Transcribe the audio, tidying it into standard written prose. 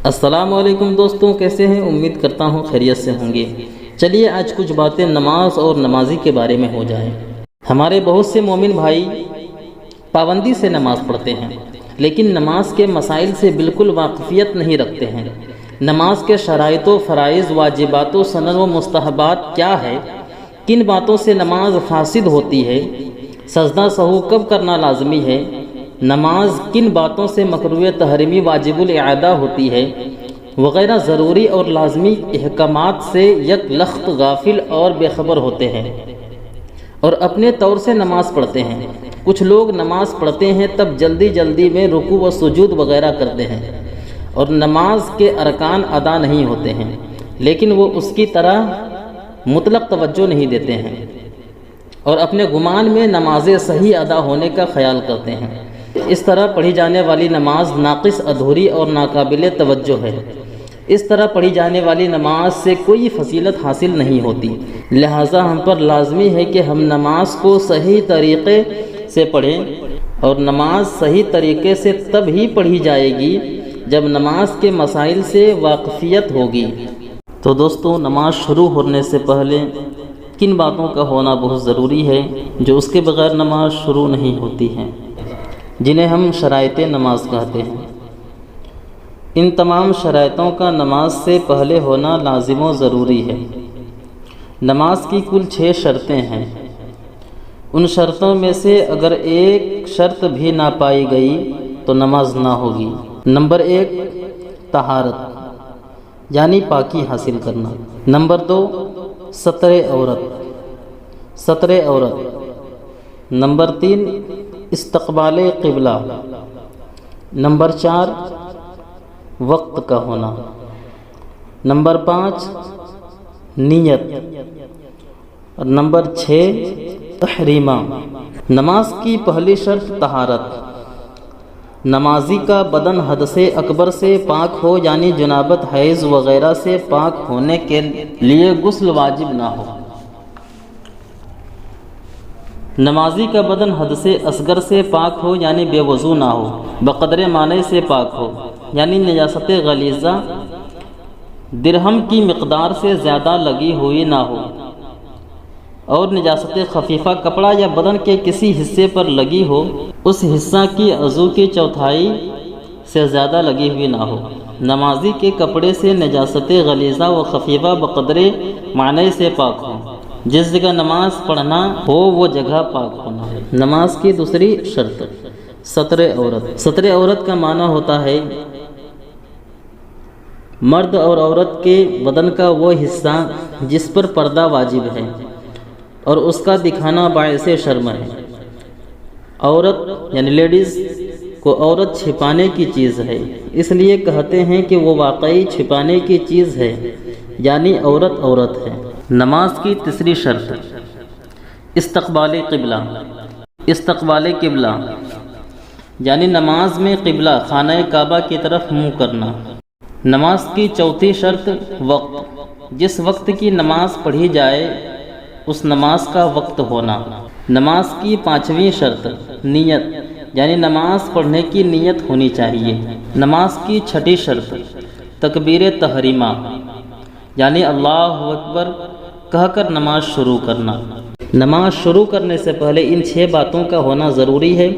السلام علیکم دوستوں، کیسے ہیں؟ امید کرتا ہوں خیریت سے ہوں گے۔ چلیے آج کچھ باتیں نماز اور نمازی کے بارے میں ہو جائیں۔ ہمارے بہت سے مومن بھائی پابندی سے نماز پڑھتے ہیں، لیکن نماز کے مسائل سے بالکل واقفیت نہیں رکھتے ہیں۔ نماز کے شرائط و فرائض، واجبات و سنن و مستحبات کیا ہے؟ کن باتوں سے نماز فاسد ہوتی ہے؟ سجدہ سہو کب کرنا لازمی ہے؟ نماز کن باتوں سے مکروہ تحریمی واجب الاعادہ ہوتی ہے؟ وغیرہ ضروری اور لازمی احکامات سے یک لخت غافل اور بے خبر ہوتے ہیں اور اپنے طور سے نماز پڑھتے ہیں۔ کچھ لوگ نماز پڑھتے ہیں تب جلدی جلدی میں رکوع و سجود وغیرہ کرتے ہیں اور نماز کے ارکان ادا نہیں ہوتے ہیں، لیکن وہ اس کی طرح مطلق توجہ نہیں دیتے ہیں اور اپنے گمان میں نمازیں صحیح ادا ہونے کا خیال کرتے ہیں۔ اس طرح پڑھی جانے والی نماز ناقص، ادھوری اور ناقابل توجہ ہے۔ اس طرح پڑھی جانے والی نماز سے کوئی فضیلت حاصل نہیں ہوتی، لہٰذا ہم پر لازمی ہے کہ ہم نماز کو صحیح طریقے سے پڑھیں، اور نماز صحیح طریقے سے تب ہی پڑھی جائے گی جب نماز کے مسائل سے واقفیت ہوگی۔ تو دوستو، نماز شروع ہونے سے پہلے کن باتوں کا ہونا بہت ضروری ہے جو اس کے بغیر نماز شروع نہیں ہوتی ہے، جنہیں ہم شرائط نماز کہتے ہیں۔ ان تمام شرائطوں کا نماز سے پہلے ہونا لازم و ضروری ہے۔ نماز کی کل 6 شرطیں ہیں۔ ان شرطوں میں سے اگر ایک شرط بھی نہ پائی گئی تو نماز نہ ہوگی۔ نمبر 1، طہارت یعنی پاکی حاصل کرنا۔ نمبر 2، ستر عورت۔ نمبر 3، استقبال قبلہ۔ نمبر 4، وقت کا ہونا۔ نمبر 5، نیت۔ اور نمبر 6، تحریمہ۔ نماز کی پہلی شرط طہارت۔ نمازی کا بدن حدث اکبر سے پاک ہو، یعنی جنابت، حیض وغیرہ سے پاک ہونے کے لیے غسل واجب نہ ہو۔ نمازی کا بدن حدث اصغر سے پاک ہو، یعنی بے وضو نہ ہو، بقدر معنی سے پاک ہو، یعنی نجاست غلیظہ درہم کی مقدار سے زیادہ لگی ہوئی نہ ہو، اور نجاست خفیفہ کپڑا یا بدن کے کسی حصے پر لگی ہو، اس حصہ کی عضو کی چوتھائی سے زیادہ لگی ہوئی نہ ہو۔ نمازی کے کپڑے سے نجاست غلیظہ و خفیفہ بقدر معنی سے پاک ہو۔ جس جگہ نماز پڑھنا ہو وہ جگہ پاک ہونا ہے۔ نماز کی دوسری شرط ستر عورت۔ ستر عورت کا معنی ہوتا ہے مرد اور عورت کے بدن کا وہ حصہ جس پر پردہ واجب ہے اور اس کا دکھانا باعث شرم ہے۔ عورت یعنی لیڈیز کو عورت چھپانے کی چیز ہے، اس لیے کہتے ہیں کہ وہ واقعی چھپانے کی چیز ہے، یعنی عورت عورت ہے۔ نماز کی تیسری شرط استقبال قبلہ۔ استقبال قبلہ یعنی نماز میں قبلہ خانہ کعبہ کی طرف منہ کرنا۔ نماز کی چوتھی شرط وقت۔ جس وقت کی نماز پڑھی جائے اس نماز کا وقت ہونا۔ نماز کی پانچویں شرط نیت یعنی نماز پڑھنے کی نیت ہونی چاہیے۔ نماز کی چھٹی شرط تکبیر تحریمہ یعنی اللہ اکبر کہہ کر نماز شروع کرنا۔ نماز شروع کرنے سے پہلے ان 6 باتوں کا ہونا ضروری ہے۔